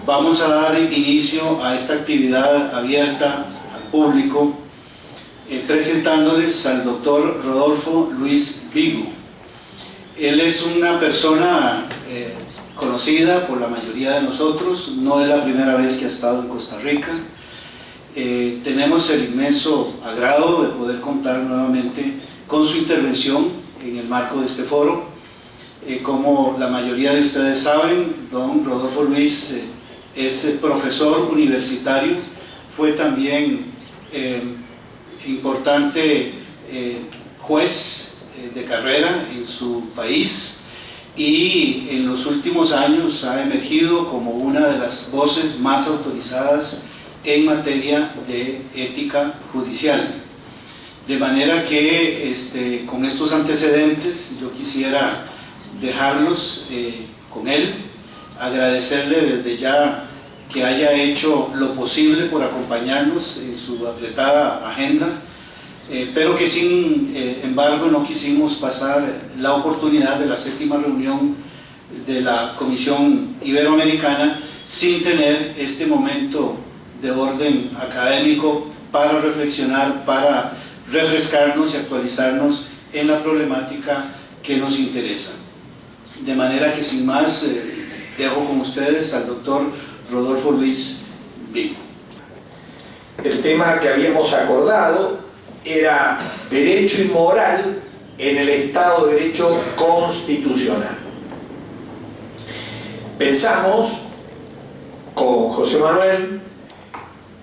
vamos a dar inicio a esta actividad abierta al público presentándoles al doctor Rodolfo Luis Vigo. Él es una persona conocida por la mayoría de nosotros, no es la primera vez que ha estado en Costa Rica. Tenemos el inmenso agrado de poder contar nuevamente con su intervención en el marco de este foro. Como la mayoría de ustedes saben, don Rodolfo Luis es profesor universitario, fue también importante juez de carrera en su país y en los últimos años ha emergido como una de las voces más autorizadas en materia de ética judicial. De manera que con estos antecedentes yo quisiera dejarlos con él, agradecerle desde ya que haya hecho lo posible por acompañarnos en su apretada agenda, pero que sin embargo no quisimos pasar la oportunidad de la 7ª reunión de la Comisión Iberoamericana sin tener este momento de orden académico para reflexionar, para refrescarnos y actualizarnos en la problemática que nos interesa. De manera que sin más, dejo con ustedes al doctor Rodolfo Luis Vigo. El tema que habíamos acordado era derecho y moral en el Estado de Derecho constitucional. Pensamos con José Manuel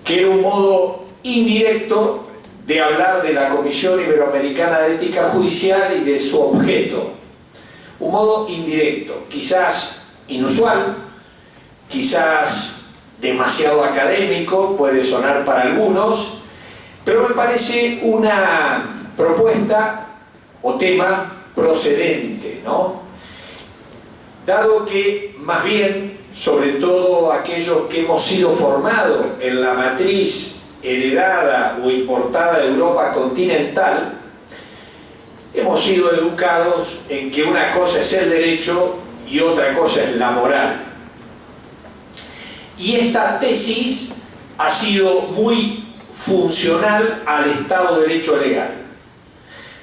que era un modo indirecto de hablar de la Comisión Iberoamericana de Ética Judicial y de su objeto. Un modo indirecto, quizás inusual, quizás demasiado académico, puede sonar para algunos, pero me parece una propuesta o tema procedente, ¿no? Dado que más bien, sobre todo aquellos que hemos sido formados en la matriz heredada o importada de Europa continental, hemos sido educados en que una cosa es el derecho y otra cosa es la moral. Y esta tesis ha sido muy funcional al Estado de Derecho legal.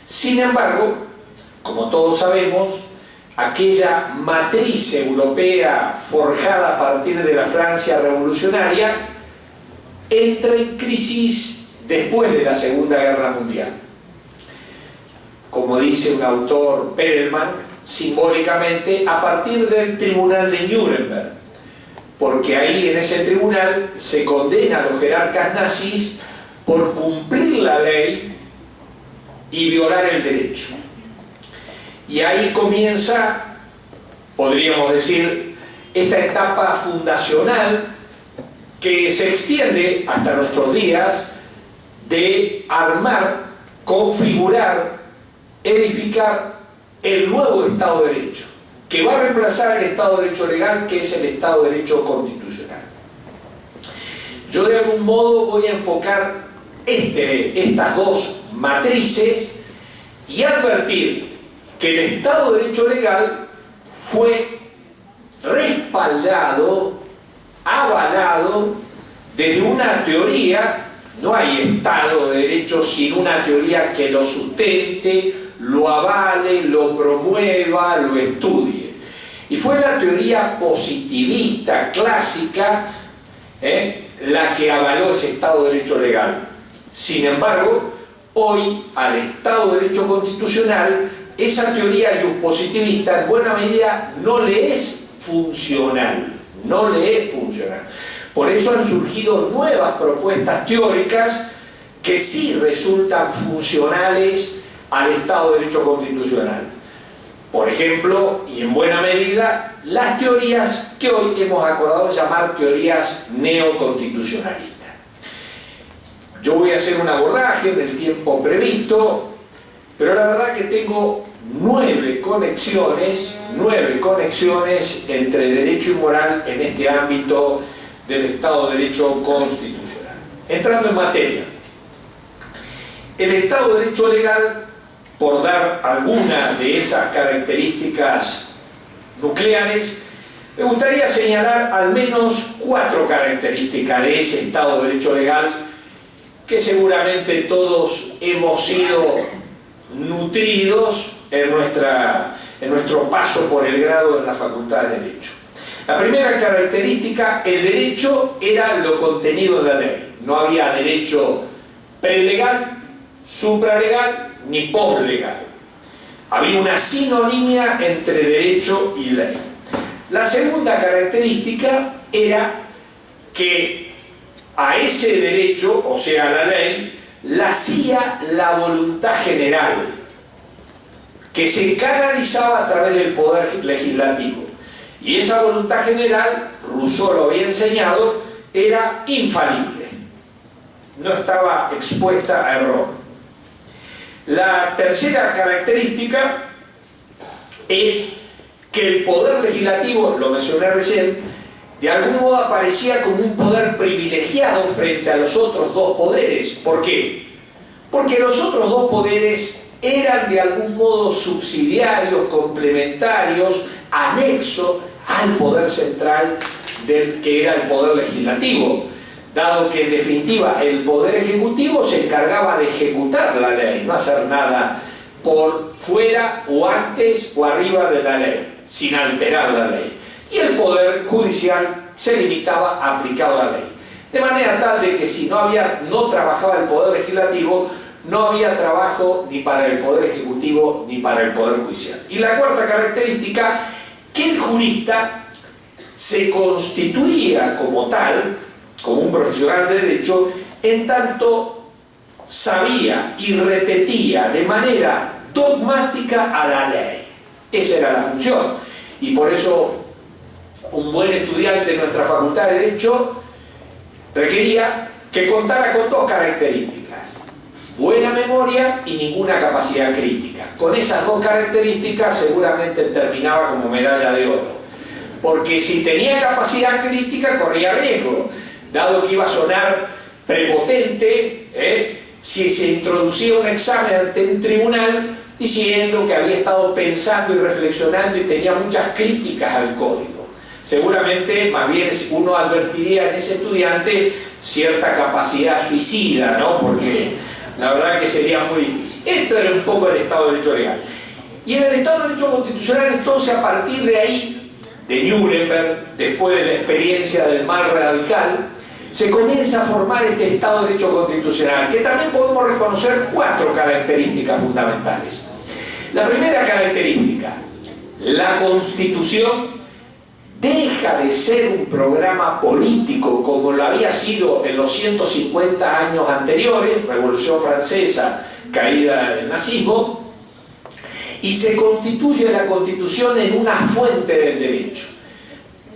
Sin embargo, como todos sabemos, aquella matriz europea forjada a partir de la Francia revolucionaria entra en crisis después de la Segunda Guerra Mundial. Como dice un autor, Perelman, simbólicamente a partir del Tribunal de Nuremberg, porque ahí en ese tribunal se condena a los jerarcas nazis por cumplir la ley y violar el derecho. Y ahí comienza, podríamos decir, esta etapa fundacional que se extiende hasta nuestros días de armar, configurar, edificar el nuevo Estado de Derecho, que va a reemplazar el Estado de Derecho legal, que es el Estado de Derecho constitucional. Yo de algún modo voy a enfocar estas dos matrices y advertir que el Estado de Derecho legal fue respaldado, avalado desde una teoría. No hay Estado de Derecho sin una teoría que lo sustente, lo avale, lo promueva, lo estudie. Y fue la teoría positivista clásica la que avaló ese Estado de Derecho legal. Sin embargo, hoy al Estado de Derecho constitucional, esa teoría positivista en buena medida no le es funcional. No le es funcional. Por eso han surgido nuevas propuestas teóricas que sí resultan funcionales al Estado de Derecho constitucional. Por ejemplo, y en buena medida, las teorías que hoy hemos acordado llamar teorías neoconstitucionalistas. Yo voy a hacer un abordaje en el tiempo previsto, pero la verdad que tengo 9 conexiones entre derecho y moral en este ámbito del Estado de Derecho constitucional. Entrando en materia, el Estado de Derecho legal, por dar algunas de esas características nucleares, Me gustaría señalar al menos 4 características de ese Estado de Derecho legal que seguramente todos hemos sido nutridos en nuestro paso por el grado en la Facultad de Derecho. La primera característica, el derecho era lo contenido en la ley. No había derecho prelegal, supralegal ni poslegal. Había una sinonimia entre derecho y ley. La segunda característica era que a ese derecho, o sea, la ley, la hacía la voluntad general, que se canalizaba a través del poder legislativo. Y esa voluntad general, Rousseau lo había enseñado, era infalible. No estaba expuesta a error. La tercera característica es que el poder legislativo, lo mencioné recién, de algún modo aparecía como un poder privilegiado frente a los otros dos poderes. ¿Por qué? Porque los otros dos poderes eran de algún modo subsidiarios, complementarios, anexos al poder central que era el poder legislativo, dado que en definitiva el poder ejecutivo se encargaba de ejecutar la ley, no hacer nada por fuera o antes o arriba de la ley, sin alterar la ley. Y el poder judicial se limitaba a aplicar la ley. De manera tal de que si no trabajaba el poder legislativo, no había trabajo ni para el poder ejecutivo ni para el poder judicial. Y la cuarta característica, que el jurista se constituía como tal, como un profesional de derecho, en tanto sabía y repetía de manera dogmática a la ley. Esa era la función. Y por eso un buen estudiante de nuestra Facultad de Derecho requería que contara con 2 características: buena memoria y ninguna capacidad crítica. Con esas 2 características seguramente terminaba como medalla de oro, porque si tenía capacidad crítica corría riesgo, dado que iba a sonar prepotente, si se introducía un examen ante un tribunal diciendo que había estado pensando y reflexionando y tenía muchas críticas al código. Seguramente más bien uno advertiría en ese estudiante cierta capacidad suicida, ¿no? Porque la verdad que sería muy difícil. Esto era un poco el Estado de Derecho legal. Y en el Estado de Derecho constitucional, entonces, a partir de ahí, de Nuremberg, después de la experiencia del mal radical, se comienza a formar este Estado de Derecho constitucional, que también podemos reconocer 4 características fundamentales. La primera característica: la Constitución deja de ser un programa político como lo había sido en los 150 años anteriores, Revolución Francesa, caída del nazismo, y se constituye la Constitución en una fuente del derecho.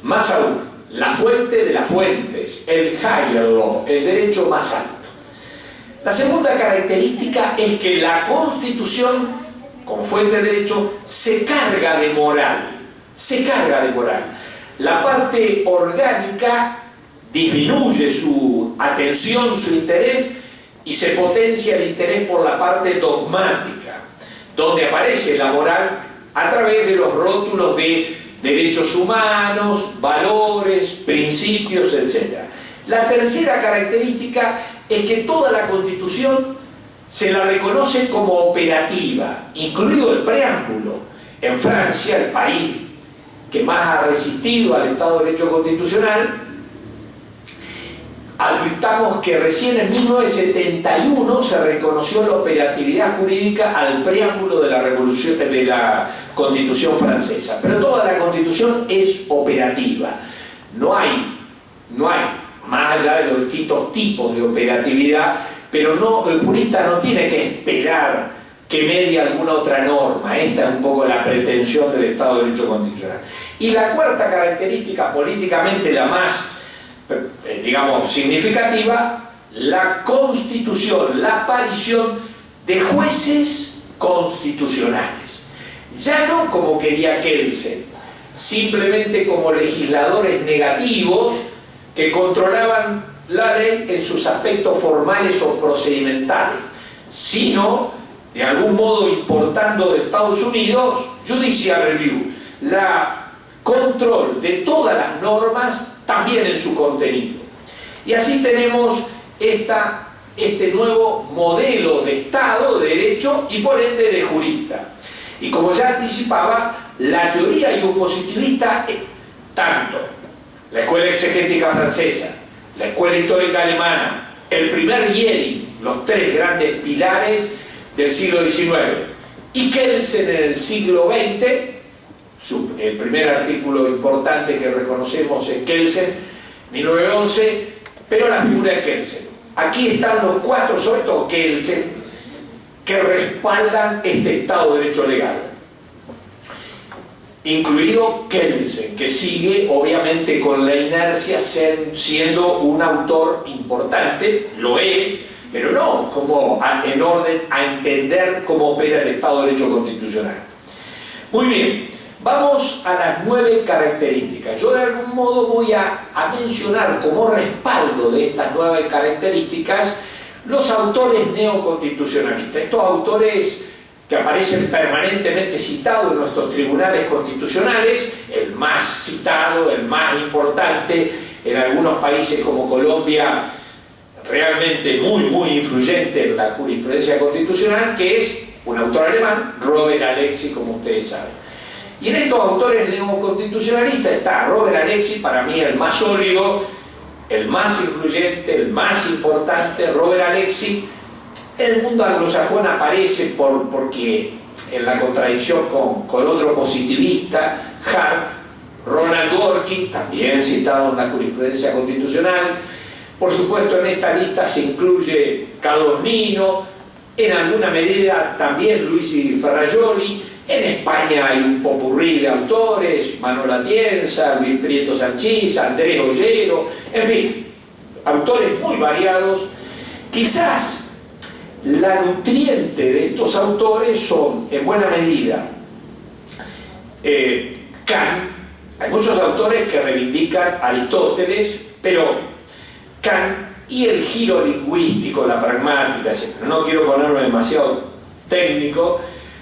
Más aún, la fuente de las fuentes, el higher law, el derecho más alto. La segunda característica es que la Constitución, como fuente de derecho, se carga de moral. Se carga de moral. La parte orgánica disminuye su atención, su interés, y se potencia el interés por la parte dogmática, donde aparece la moral a través de los rótulos de derechos humanos, valores, principios, etc. La tercera característica es que toda la Constitución se la reconoce como operativa, incluido el preámbulo. En Francia, el país que más ha resistido al Estado de Derecho constitucional, advirtamos que recién en 1971 se reconoció la operatividad jurídica al preámbulo de la Constitución francesa. Pero toda la Constitución es operativa. No hay, más allá de los distintos tipos de operatividad, pero el jurista no tiene que esperar que medie alguna otra norma. Esta es un poco la pretensión del Estado de Derecho constitucional. Y la cuarta característica, políticamente la más, digamos, significativa: la constitución, la aparición de jueces constitucionales. Ya no como quería Kelsen, simplemente como legisladores negativos que controlaban la ley en sus aspectos formales o procedimentales, sino de algún modo importando de Estados Unidos Judicial Review, la control de todas las normas, también en su contenido. Y así tenemos este nuevo modelo de Estado, de derecho y por ende de jurista. Y como ya anticipaba, la teoría positivista, tanto la escuela exegética francesa, la escuela histórica alemana, el primer Yelin, los tres grandes pilares del siglo XIX, y Kelsen en el siglo XX, el primer artículo importante que reconocemos es Kelsen, 1911, pero la figura de Kelsen. Aquí están los cuatro, sobre todo Kelsen, que respaldan este Estado de Derecho legal. Incluido Kelsen, que sigue obviamente con la inercia siendo un autor importante, lo es, pero no como en orden a entender cómo opera el Estado de Derecho constitucional. Muy bien, vamos a las 9 características. Yo de algún modo voy a mencionar como respaldo de estas 9 características los autores neoconstitucionalistas, estos autores que aparecen permanentemente citados en nuestros tribunales constitucionales, el más citado, el más importante, en algunos países como Colombia, realmente muy influyente en la jurisprudencia constitucional, que es un autor alemán, Robert Alexy, como ustedes saben. Y en estos autores neoconstitucionalistas está Robert Alexy, para mí el más sólido, el más influyente, el más importante. Robert Alexy en el mundo anglosajón aparece porque en la contradicción con otro positivista, Hart, Ronald Dworkin, también citado en la jurisprudencia constitucional. Por supuesto, en esta lista se incluye Carlos Nino, en alguna medida también Luigi Ferrajoli. En España hay un popurrí de autores, Manuel Atienza, Luis Prieto Sanchís, Andrés Ollero, en fin, autores muy variados. Quizás la nutriente de estos autores son, en buena medida, Kant. Hay muchos autores que reivindican a Aristóteles, pero Kant y el giro lingüístico, la pragmática, etc. No quiero ponerme demasiado técnico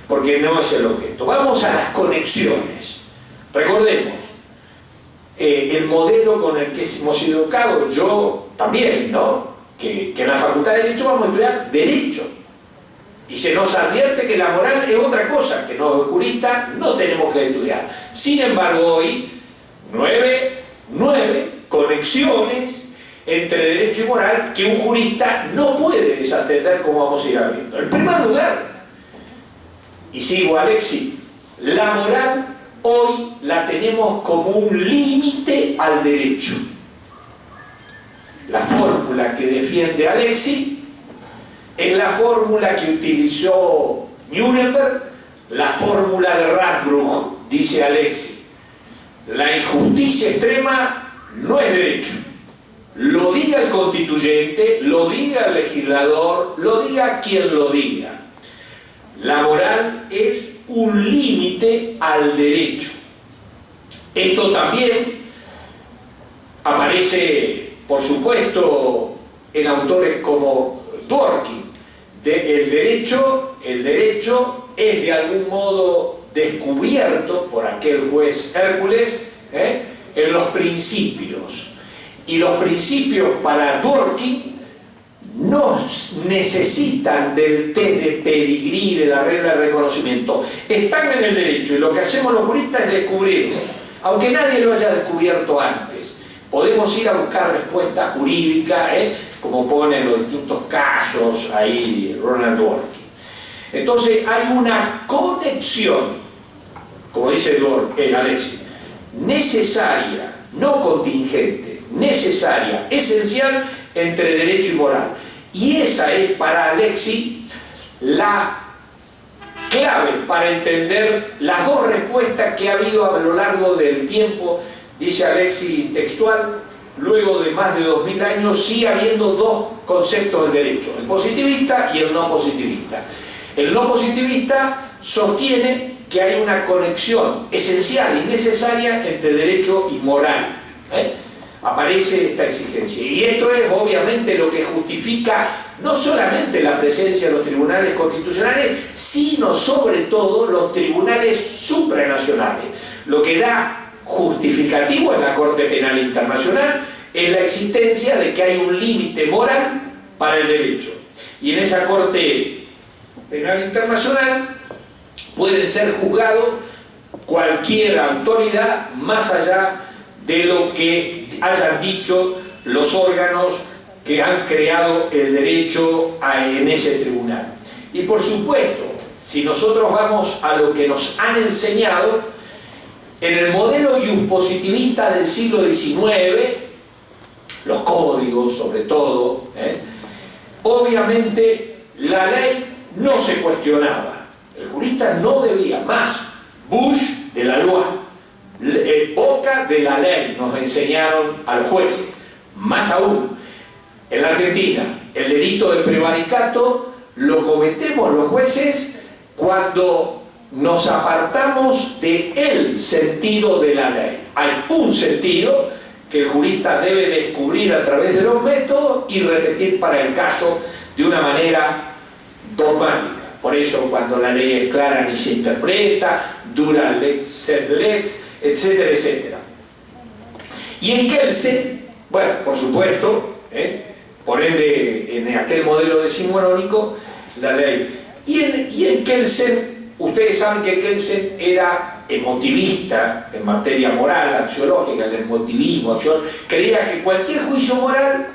porque no es el objeto. Vamos a las conexiones. Recordemos, el modelo con el que hemos sido educados, yo también, ¿no? Que en la Facultad de Derecho vamos a estudiar Derecho. Y se nos advierte que la moral es otra cosa, que los juristas no tenemos que estudiar. Sin embargo, hoy, 9 conexiones entre derecho y moral que un jurista no puede desatender, como vamos a ir viendo. En primer lugar, y sigo Alexy, la moral hoy la tenemos como un límite al derecho. La fórmula que defiende Alexy es la fórmula que utilizó Nuremberg, la fórmula de Radbruch, dice Alexy. La injusticia extrema no es derecho. Lo diga el constituyente, lo diga el legislador, lo diga quien lo diga. La moral es un límite al derecho. Esto también aparece, por supuesto, en autores como Dworkin. El derecho es de algún modo descubierto por aquel juez Hércules en los principios. Y los principios para Dworkin no necesitan del test de pedigrí, de la regla de reconocimiento. Están en el derecho y lo que hacemos los juristas es descubrirlo, aunque nadie lo haya descubierto antes. Podemos ir a buscar respuestas jurídicas, como ponen los distintos casos ahí Ronald Dworkin. Entonces hay una conexión, como dice Alexy, necesaria, no contingente, necesaria, esencial entre derecho y moral. Y esa es para Alexy la clave para entender las dos respuestas que ha habido a lo largo del tiempo. Dice Alexy textual: luego de más de 2000 años sigue habiendo dos conceptos del derecho, el positivista y el no positivista. El no positivista sostiene que hay una conexión esencial y necesaria entre derecho y moral. Aparece esta exigencia. Y esto es obviamente lo que justifica no solamente la presencia de los tribunales constitucionales, sino sobre todo los tribunales supranacionales. Lo que da justificativo en la Corte Penal Internacional es la existencia de que hay un límite moral para el derecho. Y en esa Corte Penal Internacional puede ser juzgado cualquier autoridad más allá de lo que hayan dicho los órganos que han creado el derecho en ese tribunal. Y por supuesto, si nosotros vamos a lo que nos han enseñado, en el modelo iuspositivista del siglo XIX, los códigos sobre todo, obviamente la ley no se cuestionaba. El jurista no debía más. Bush de la loi, Boca de la ley, nos enseñaron a los jueces. Más aún, en la Argentina, el delito de prevaricato lo cometemos los jueces cuando nos apartamos del sentido de la ley. Hay un sentido que el jurista debe descubrir a través de los métodos y repetir para el caso de una manera dogmática. Por eso cuando la ley es clara ni se interpreta, dura lex sed lex, etcétera, etcétera. Y en Kelsen, bueno, por supuesto, por ende, en aquel modelo decimonónico, la ley. Y en Kelsen, ustedes saben que Kelsen era emotivista en materia moral, axiológica, el emotivismo, creía que cualquier juicio moral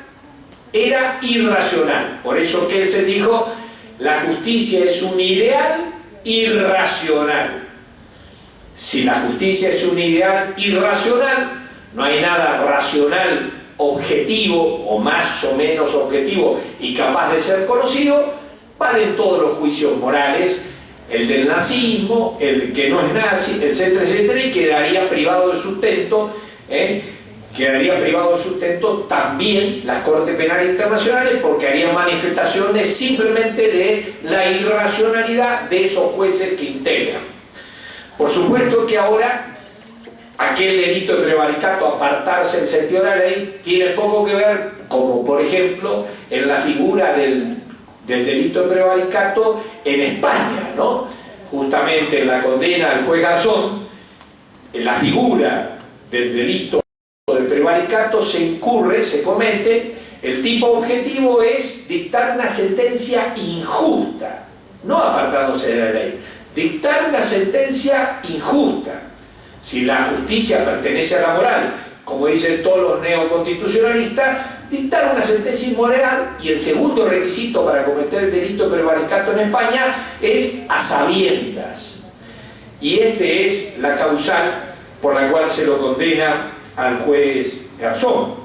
era irracional. Por eso Kelsen dijo, la justicia es un ideal irracional. Si la justicia es un ideal irracional, no hay nada racional, objetivo o más o menos objetivo y capaz de ser conocido, valen todos los juicios morales, el del nazismo, el que no es nazi, etcétera, etcétera, y quedaría privado de sustento, quedaría privado de sustento también las Cortes Penales Internacionales, porque harían manifestaciones simplemente de la irracionalidad de esos jueces que integran. Por supuesto que ahora aquel delito de prevaricato, apartarse del sentido de la ley, tiene poco que ver, como por ejemplo en la figura del delito de prevaricato en España, ¿no? Justamente en la condena del juez Garzón, en la figura del delito de prevaricato se comete, el tipo objetivo es dictar una sentencia injusta, no apartándose de la ley, dictar una sentencia injusta. Si la justicia pertenece a la moral, como dicen todos los neoconstitucionalistas, dictar una sentencia inmoral, y el segundo requisito para cometer el delito de prevaricato en España es a sabiendas. Y este es la causal por la cual se lo condena al juez Garzón.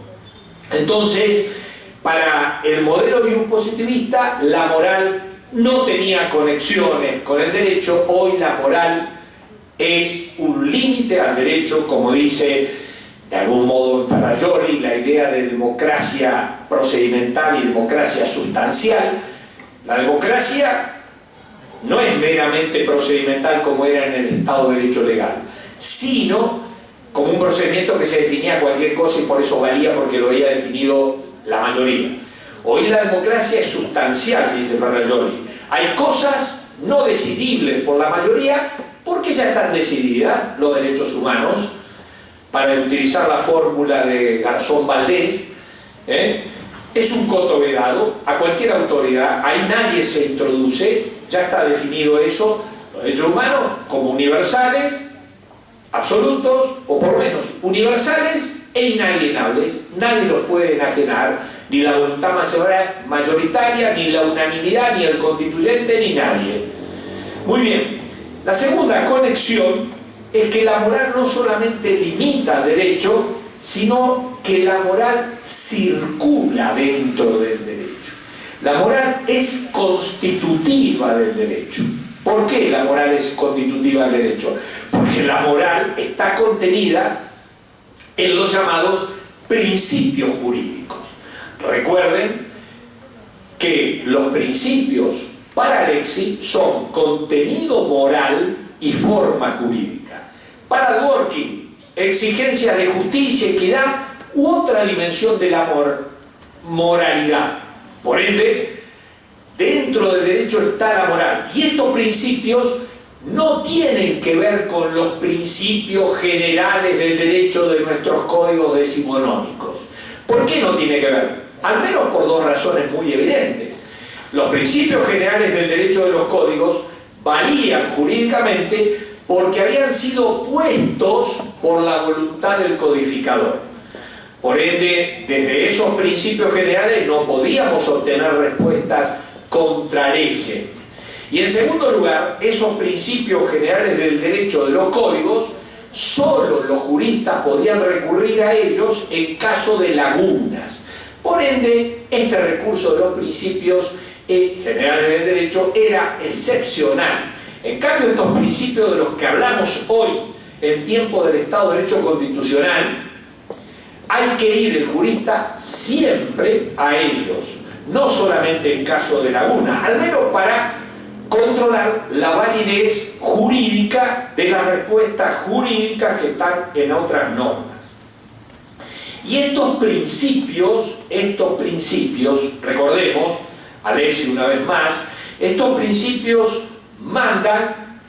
Entonces, para el modelo iuspositivista, la moral no tenía conexiones con el derecho. Hoy la moral es un límite al derecho, como dice de algún modo Farrajoli, la idea de democracia procedimental y democracia sustancial. La democracia no es meramente procedimental como era en el Estado de Derecho legal, sino como un procedimiento que se definía cualquier cosa y por eso valía, porque lo había definido la mayoría. Hoy la democracia es sustancial, dice Farrajoli. Hay cosas no decidibles por la mayoría porque ya están decididas, los derechos humanos, para utilizar la fórmula de Garzón Valdés, es un coto vedado a cualquier autoridad, ahí nadie se introduce, ya está definido eso, los derechos humanos como universales, absolutos, o por lo menos universales e inalienables, nadie los puede enajenar, ni la voluntad mayoritaria, ni la unanimidad, ni el constituyente, ni nadie. Muy bien, la segunda conexión es que la moral no solamente limita el derecho, sino que la moral circula dentro del derecho. La moral es constitutiva del derecho. ¿Por qué la moral es constitutiva del derecho? Porque la moral está contenida en los llamados principios jurídicos. Recuerden que los principios para Alexis son contenido moral y forma jurídica. Para Dworkin, exigencias de justicia, equidad u otra dimensión de la moralidad. Por ende, dentro del derecho está la moral. Y estos principios no tienen que ver con los principios generales del derecho de nuestros códigos decimonónicos. ¿Por qué no tiene que ver? Al menos por dos razones muy evidentes. Los principios generales del derecho de los códigos valían jurídicamente porque habían sido puestos por la voluntad del codificador. Por ende, desde esos principios generales no podíamos obtener respuestas contra leyes. Y en segundo lugar, esos principios generales del derecho de los códigos, solo los juristas podían recurrir a ellos en caso de lagunas. Por ende, este recurso de los principios generales del derecho era excepcional. En cambio, estos principios de los que hablamos hoy, en tiempo del Estado de Derecho Constitucional, hay que ir el jurista siempre a ellos, no solamente en caso de laguna, al menos para controlar la validez jurídica de las respuestas jurídicas que están en otras normas. Y estos principios, recordemos, Alexis una vez más, estos principios mandan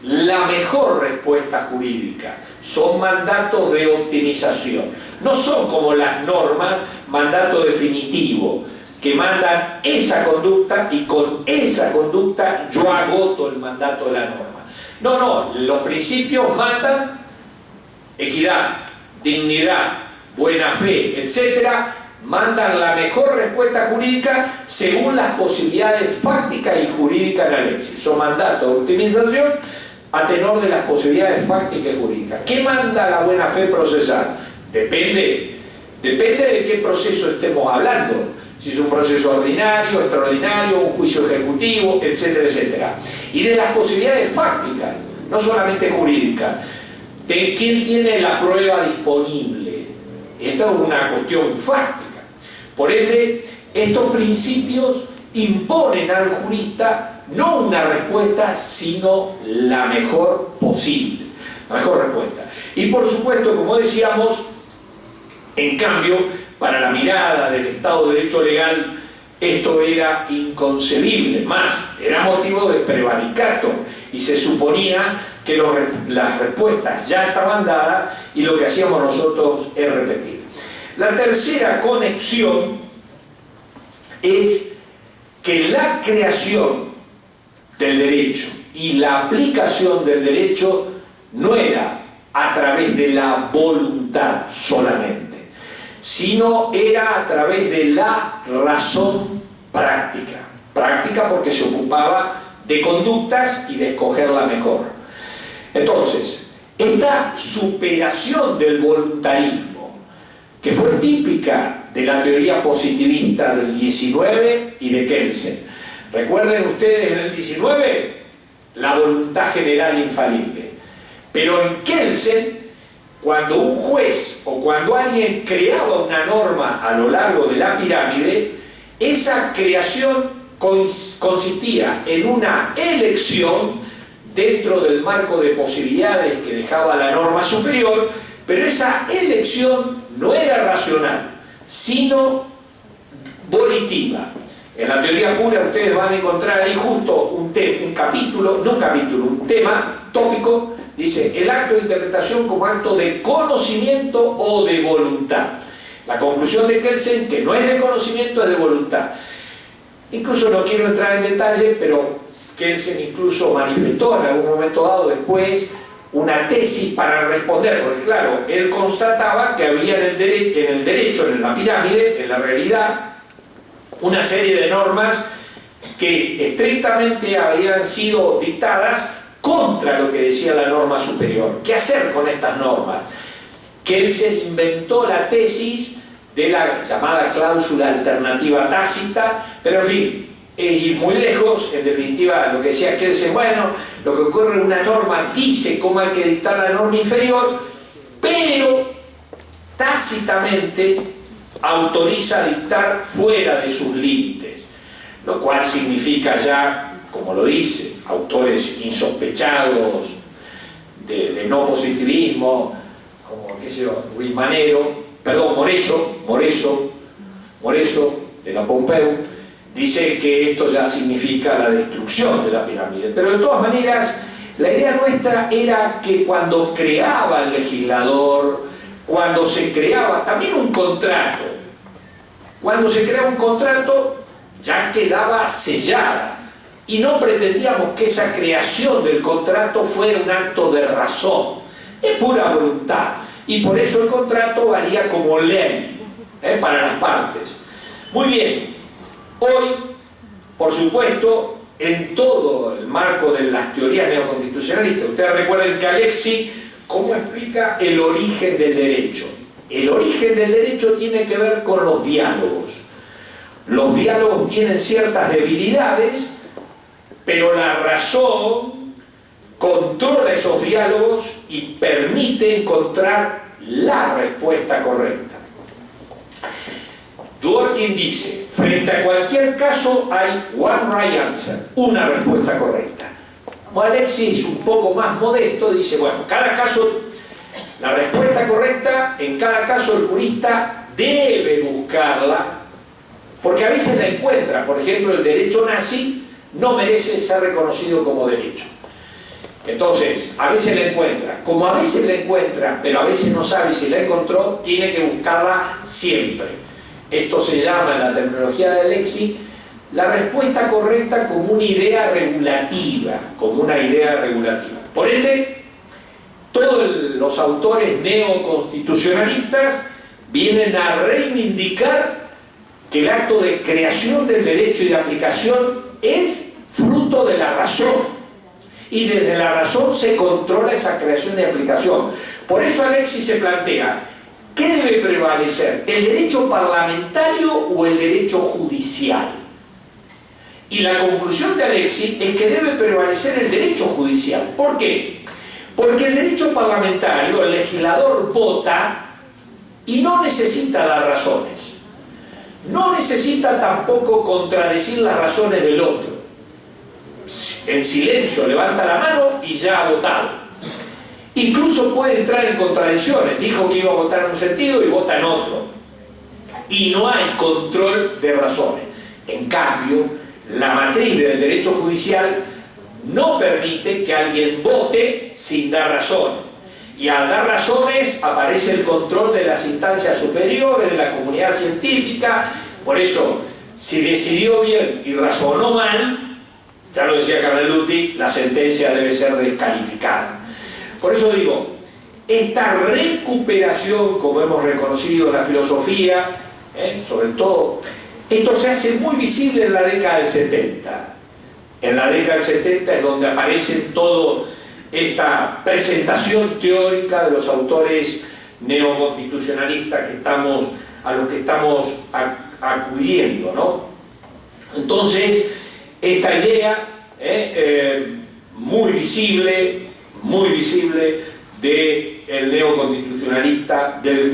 la mejor respuesta jurídica, son mandatos de optimización, no son como las normas, mandato definitivo, que mandan esa conducta y con esa conducta yo agoto el mandato de la norma. No, los principios mandan equidad, dignidad, buena fe, etcétera, mandan la mejor respuesta jurídica según las posibilidades fácticas y jurídicas de la ley. Son mandatos de optimización a tenor de las posibilidades fácticas y jurídicas. ¿Qué manda la buena fe procesal? Depende de qué proceso estemos hablando. Si es un proceso ordinario, extraordinario, un juicio ejecutivo, etcétera, etcétera. Y de las posibilidades fácticas, no solamente jurídicas, de quién tiene la prueba disponible. Esta es una cuestión fáctica. Por ende, estos principios imponen al jurista no una respuesta, sino la mejor posible, la mejor respuesta. Y por supuesto, como decíamos, en cambio, para la mirada del Estado de Derecho Legal, esto era inconcebible, más, era motivo de prevaricato, y se suponía que las respuestas ya estaban dadas y lo que hacíamos nosotros es repetir. La tercera conexión es que la creación del derecho y la aplicación del derecho no era a través de la voluntad solamente, sino era a través de la razón práctica. Práctica porque se ocupaba de conductas y de escoger la mejor. Entonces, esta superación del voluntarismo, que fue típica de la teoría positivista del 19 y de Kelsen. Recuerden ustedes en el 19 la voluntad general infalible, pero en Kelsen, cuando un juez o cuando alguien creaba una norma a lo largo de la pirámide, esa creación consistía en una elección dentro del marco de posibilidades que dejaba la norma superior, pero esa elección no era racional, sino volitiva. En la teoría pura ustedes van a encontrar ahí justo un tema tópico, dice el acto de interpretación como acto de conocimiento o de voluntad. La conclusión de Kelsen, que no es de conocimiento, es de voluntad. Incluso no quiero entrar en detalle, pero Kelsen incluso manifestó en algún momento dado después una tesis para responder, porque claro, él constataba que había en el derecho, en la pirámide, en la realidad, una serie de normas que estrictamente habían sido dictadas contra lo que decía la norma superior. ¿Qué hacer con estas normas? Kelsen inventó la tesis de la llamada cláusula alternativa tácita, pero en fin, es ir muy lejos. En definitiva, lo que decía Kelsen, bueno, lo que ocurre en una norma dice cómo hay que dictar la norma inferior, pero tácitamente autoriza a dictar fuera de sus límites, lo cual significa ya, como lo dice, autores insospechados de no positivismo, como, qué sé yo, Ruiz Manero, perdón, Moreso de la Pompeu, dice que esto ya significa la destrucción de la pirámide. Pero de todas maneras, La idea nuestra era que cuando creaba el legislador, cuando se creaba también un contrato, cuando se creaba un contrato ya quedaba sellada y no pretendíamos que esa creación del contrato fuera un acto de razón, es pura voluntad, y por eso el contrato valía como ley para las partes. Muy bien, hoy, por supuesto, en todo el marco de las teorías neoconstitucionalistas, ustedes recuerden que Alexis, ¿cómo explica el origen del derecho? El origen del derecho tiene que ver con los diálogos. Los diálogos tienen ciertas debilidades, pero la razón controla esos diálogos y permite encontrar la respuesta correcta. Dworkin dice, frente a cualquier caso hay one right answer, una respuesta correcta. Alexis, un poco más modesto, dice, bueno, cada caso, la respuesta correcta, en cada caso el jurista debe buscarla, porque a veces la encuentra. Por ejemplo, el derecho nazi no merece ser reconocido como derecho. Entonces, a veces la encuentra. Como a veces la encuentra, pero a veces no sabe si la encontró, tiene que buscarla siempre. Esto se llama, en la terminología de Alexis, la respuesta correcta como una idea regulativa, como una idea regulativa. Por ende, todos los autores neoconstitucionalistas vienen a reivindicar que el acto de creación del derecho y de aplicación es fruto de la razón, y desde la razón se controla esa creación y aplicación. Por eso Alexis se plantea, ¿qué debe prevalecer? ¿El derecho parlamentario o el derecho judicial? Y la conclusión de Alexis es que debe prevalecer el derecho judicial. ¿Por qué? Porque el derecho parlamentario, el legislador vota y no necesita dar razones. No necesita tampoco contradecir las razones del otro. En silencio levanta la mano y ya ha votado. Incluso puede entrar en contradicciones. Dijo que iba a votar en un sentido y vota en otro. Y no hay control de razones. En cambio, la matriz del derecho judicial no permite que alguien vote sin dar razones. Y al dar razones aparece el control de las instancias superiores, de la comunidad científica. Por eso, si decidió bien y razonó mal, ya lo decía Carnelutti, la sentencia debe ser descalificada. Por eso digo, esta recuperación, como hemos reconocido en la filosofía, sobre todo, esto se hace muy visible en la década del 70. En la década del 70 es donde aparece toda esta presentación teórica de los autores neoconstitucionalistas a los que estamos acudiendo, ¿no? Entonces, esta idea muy visible del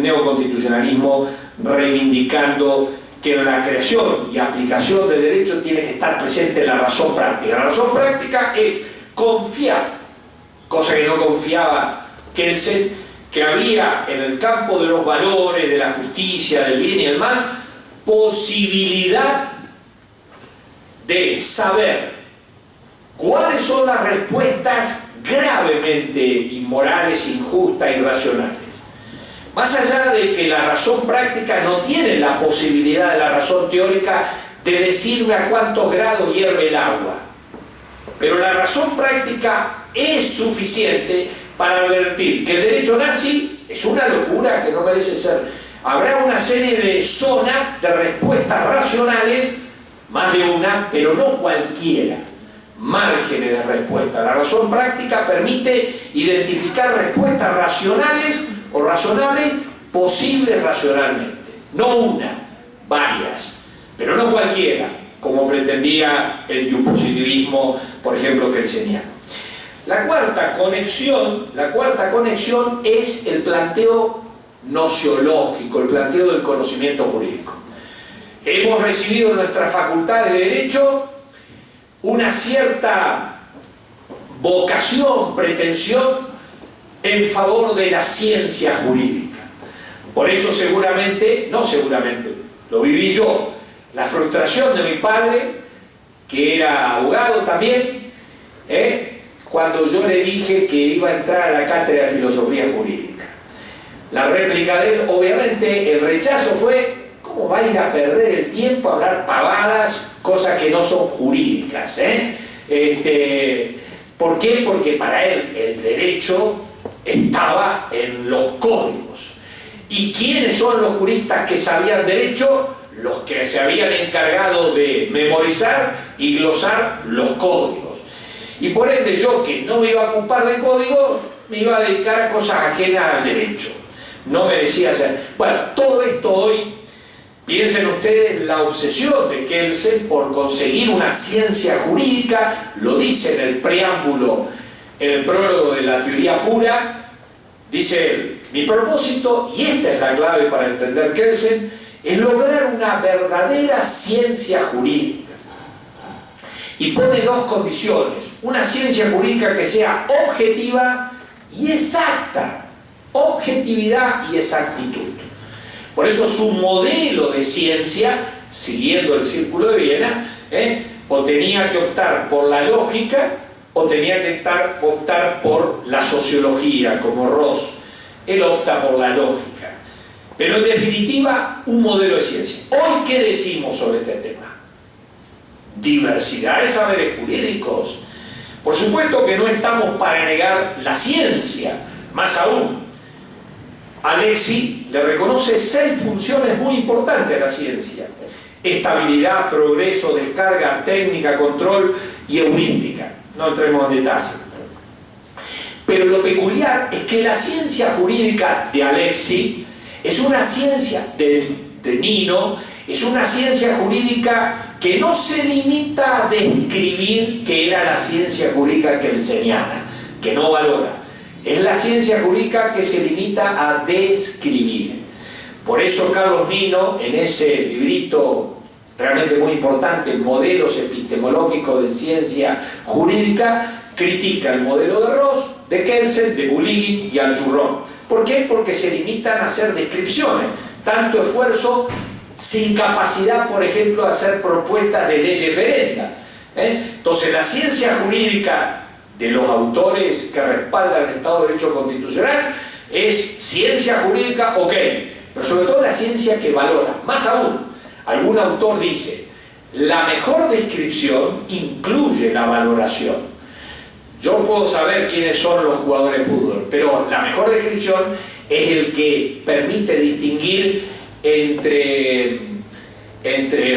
neoconstitucionalismo reivindicando que en la creación y aplicación del derecho tiene que estar presente la razón práctica. La razón práctica es confiar, cosa que no confiaba Kelsen, que había en el campo de los valores, de la justicia, del bien y el mal, posibilidad de saber cuáles son las respuestas gravemente inmorales, injustas, irracionales. Más allá de que la razón práctica no tiene la posibilidad de la razón teórica de decirme a cuántos grados hierve el agua, pero la razón práctica es suficiente para advertir que el derecho nazi es una locura que no merece ser. Habrá una serie de zonas de respuestas racionales, más de una, pero no cualquiera, márgenes de respuesta. La razón práctica permite identificar respuestas racionales o razonables posibles racionalmente. No una, varias, pero no cualquiera, como pretendía el positivismo, por ejemplo, kelseniano. La cuarta conexión es el planteo nociológico, el planteo del conocimiento jurídico. Hemos recibido en nuestras facultades de Derecho una cierta vocación, pretensión en favor de la ciencia jurídica. Por eso lo viví yo, la frustración de mi padre, que era abogado también, cuando yo le dije que iba a entrar a la cátedra de filosofía jurídica. La réplica de él, obviamente, el rechazo fue: ¿cómo va a ir a perder el tiempo a hablar pavadas, cosas que no son jurídicas? ¿Por qué? Porque para él el derecho estaba en los códigos. ¿Y quiénes son los juristas que sabían derecho? Los que se habían encargado de memorizar y glosar los códigos. Y por ende yo, que no me iba a ocupar de códigos, me iba a dedicar a cosas ajenas al derecho. No merecía hacer. Bueno, todo esto hoy, piensen ustedes la obsesión de Kelsen por conseguir una ciencia jurídica, lo dice en el preámbulo, en el prólogo de la teoría pura, dice él: mi propósito, y esta es la clave para entender Kelsen, es lograr una verdadera ciencia jurídica. Y pone dos condiciones: una ciencia jurídica que sea objetiva y exacta. Objetividad y exactitud. Por eso su modelo de ciencia, siguiendo el Círculo de Viena, o tenía que optar por la lógica o tenía que optar por la sociología, como Ross. Él opta por la lógica. Pero en definitiva, un modelo de ciencia. Hoy, ¿qué decimos sobre este tema? Diversidad de saberes jurídicos. Por supuesto que no estamos para negar la ciencia, más aún. Alexis le reconoce 6 funciones muy importantes a la ciencia: estabilidad, progreso, descarga, técnica, control y heurística. No entremos en detalle. Pero lo peculiar es que la ciencia jurídica de Alexis es una ciencia de Nino, es una ciencia jurídica que no se limita a describir, que era la ciencia jurídica kelseniana, que no valora. Es la ciencia jurídica que se limita a describir. Por eso Carlos Nino, en ese librito realmente muy importante, Modelos epistemológicos de ciencia jurídica, critica el modelo de Ross, de Kelsen, de Bulligin y Aljurrón. ¿Por qué? Porque se limitan a hacer descripciones. Tanto esfuerzo sin capacidad, por ejemplo, de hacer propuestas de leyes referendas. Entonces, la ciencia jurídica de los autores que respaldan el Estado de Derecho Constitucional es ciencia jurídica, ok, pero sobre todo la ciencia que valora. Más aún, algún autor dice: la mejor descripción incluye la valoración. Yo puedo saber quiénes son los jugadores de fútbol, pero la mejor descripción es el que permite distinguir entre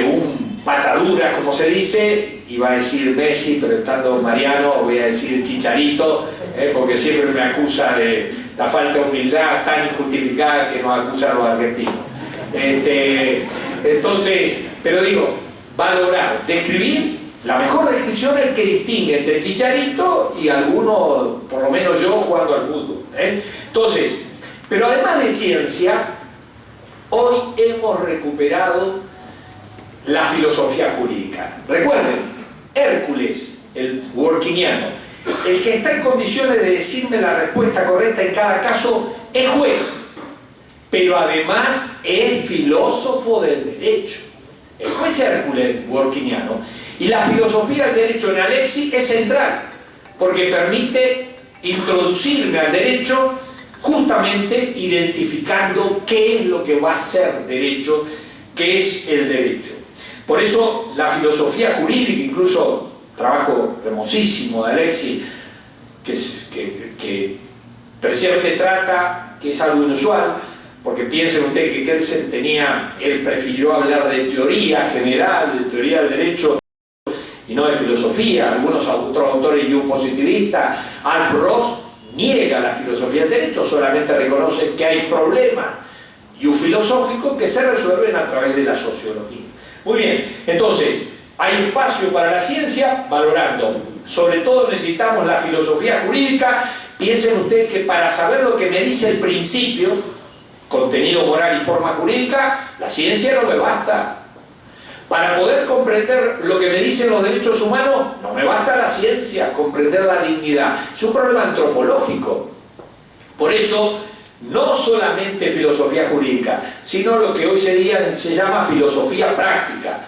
un patadura, como se dice, iba a decir Messi, pero estando Mariano voy a decir Chicharito, porque siempre me acusa de la falta de humildad tan injustificada que nos acusan los argentinos. Entonces, pero digo, valorar, describir. La mejor descripción es el que distingue entre Chicharito y algunos, por lo menos yo, jugando al fútbol. Entonces, pero además de ciencia, hoy hemos recuperado la filosofía jurídica. Recuerden, Hércules, el workiniano, el que está en condiciones de decirme la respuesta correcta en cada caso, es juez, pero además es filósofo del derecho. El juez Hércules workiniano. Y la filosofía del derecho en Alexis es central, porque permite introducirme al derecho justamente identificando qué es lo que va a ser derecho, qué es el derecho. Por eso la filosofía jurídica, incluso trabajo hermosísimo de Alexis, que precisamente trata, que es algo inusual, porque piensen ustedes que Kelsen él prefirió hablar de teoría general, de teoría del derecho, y no de filosofía. Algunos otros autores y un positivista, Alf Ross, niega la filosofía del derecho, solamente reconoce que hay problemas filosóficos que se resuelven a través de la sociología. Muy bien, entonces, hay espacio para la ciencia valorando. Sobre todo necesitamos la filosofía jurídica. Piensen ustedes que para saber lo que me dice el principio, contenido moral y forma jurídica, la ciencia no me basta. Para poder comprender lo que me dicen los derechos humanos, no me basta la ciencia, comprender la dignidad. Es un problema antropológico. Por eso, no solamente filosofía jurídica, sino lo que hoy se llama filosofía práctica.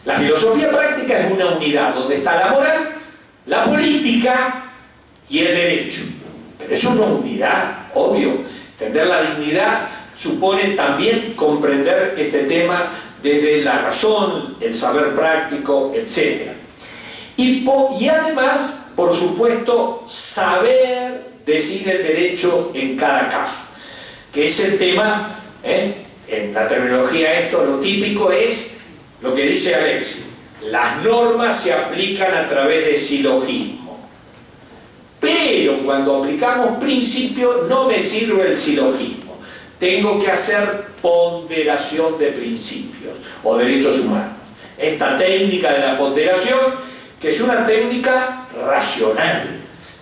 La filosofía práctica es una unidad donde está la moral, la política y el derecho. Pero eso es una unidad, obvio. Entender la dignidad supone también comprender este tema desde la razón, el saber práctico, etc. Y además, por supuesto, saber decir el derecho en cada caso, que es el tema, en la terminología esto, lo típico es lo que dice Alexis: las normas se aplican a través de silogismo. Pero cuando aplicamos principios no me sirve el silogismo. Tengo que hacer ponderación de principios o derechos humanos. Esta técnica de la ponderación, que es una técnica racional.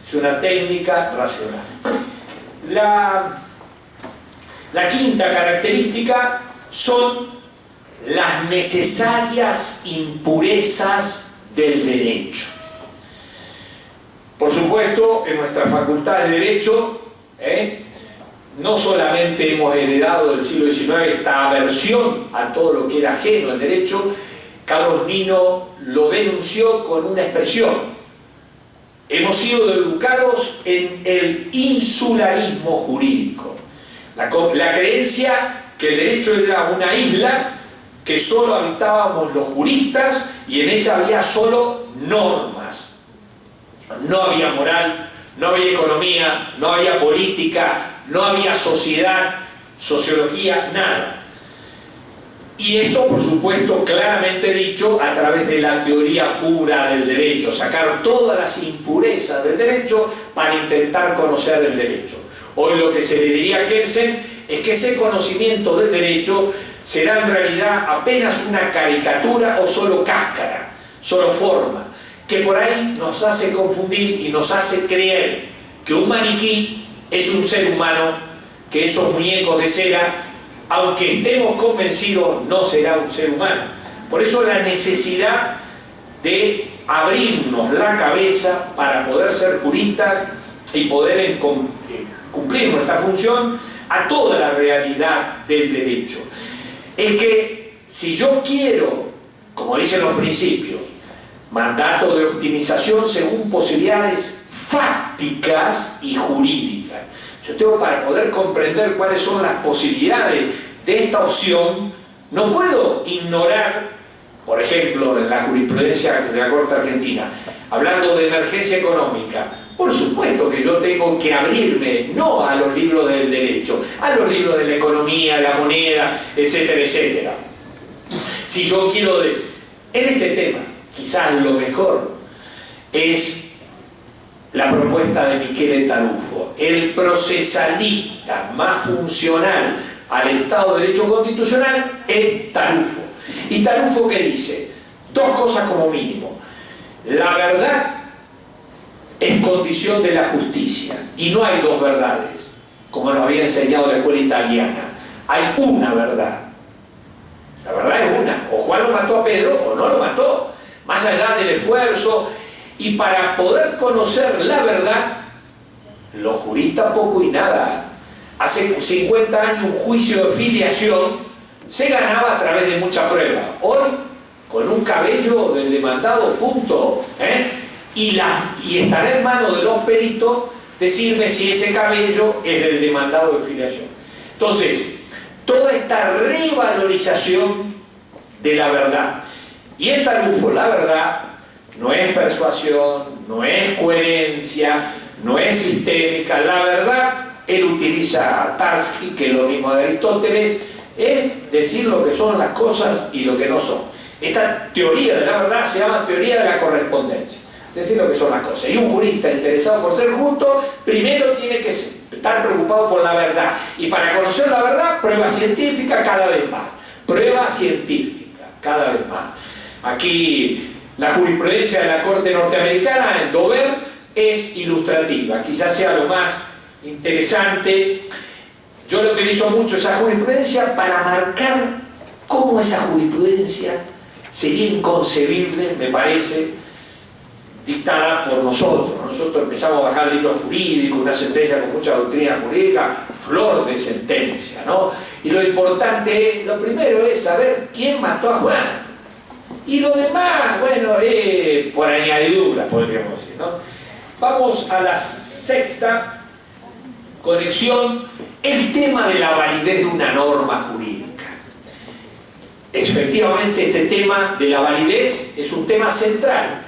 Es una técnica racional. La quinta característica son las necesarias impurezas del derecho. Por supuesto, en nuestra facultad de Derecho, no solamente hemos heredado del siglo XIX esta aversión a todo lo que era ajeno al derecho. Carlos Nino lo denunció con una expresión: hemos sido educados en el insularismo jurídico, la creencia que el derecho era una isla que solo habitábamos los juristas y en ella había solo normas. No había moral, no había economía, no había política, no había sociedad, sociología, nada. Y esto, por supuesto, claramente dicho a través de la teoría pura del derecho, sacar todas las impurezas del derecho para intentar conocer el derecho. Hoy lo que se le diría a Kelsen es que ese conocimiento del derecho será en realidad apenas una caricatura o solo cáscara, solo forma, que por ahí nos hace confundir y nos hace creer que un maniquí es un ser humano, que esos muñecos de cera, aunque estemos convencidos, no será un ser humano. Por eso la necesidad de abrirnos la cabeza para poder ser juristas y poder cumplir nuestra función a toda la realidad del derecho. Es que si yo quiero, como dicen los principios, mandato de optimización según posibilidades fácticas y jurídicas, yo tengo, para poder comprender cuáles son las posibilidades de esta opción, no puedo ignorar, por ejemplo, en la jurisprudencia de la Corte Argentina, hablando de emergencia económica, por supuesto que yo tengo que abrirme no a los libros del derecho, a los libros de la economía, la moneda, etcétera, etcétera. Si yo quiero, en este tema, quizás lo mejor es la propuesta de Michele Tarufo. El procesalista más funcional al Estado de Derecho Constitucional es Tarufo. ¿Y Tarufo qué dice? Dos cosas como mínimo. La verdad es condición de la justicia y no hay dos verdades, como nos había enseñado la escuela italiana. Hay una verdad. La verdad es una. O Juan lo mató a Pedro o no lo mató. Más allá del esfuerzo. Y para poder conocer la verdad, los juristas poco y nada. Hace 50 años un juicio de filiación se ganaba a través de mucha prueba. Hoy, con un cabello del demandado, punto. Y estará en manos de los peritos decirme si ese cabello es del demandado de filiación. Entonces, toda esta revalorización de la verdad. Y en Tarufo, la verdad no es persuasión, no es coherencia, no es sistémica. La verdad, él utiliza a Tarski, que es lo mismo de Aristóteles, es decir lo que son las cosas y lo que no son. Esta teoría de la verdad se llama teoría de la correspondencia. Decir lo que son las cosas. Y un jurista interesado por ser justo, primero tiene que estar preocupado por la verdad. Y para conocer la verdad, prueba científica cada vez más. Prueba científica cada vez más. Aquí la jurisprudencia de la Corte Norteamericana en Dover es ilustrativa. Quizás sea lo más interesante. Yo lo utilizo mucho, esa jurisprudencia, para marcar cómo esa jurisprudencia sería inconcebible, me parece, dictada por nosotros. Nosotros empezamos a bajar libros jurídicos, una sentencia con mucha doctrina jurídica, flor de sentencia, ¿no? Y lo importante, lo primero es saber quién mató a Juan. Y lo demás, bueno, por añadidura, podríamos decir, ¿no? Vamos a la sexta conexión, el tema de la validez de una norma jurídica. Efectivamente, este tema de la validez es un tema central,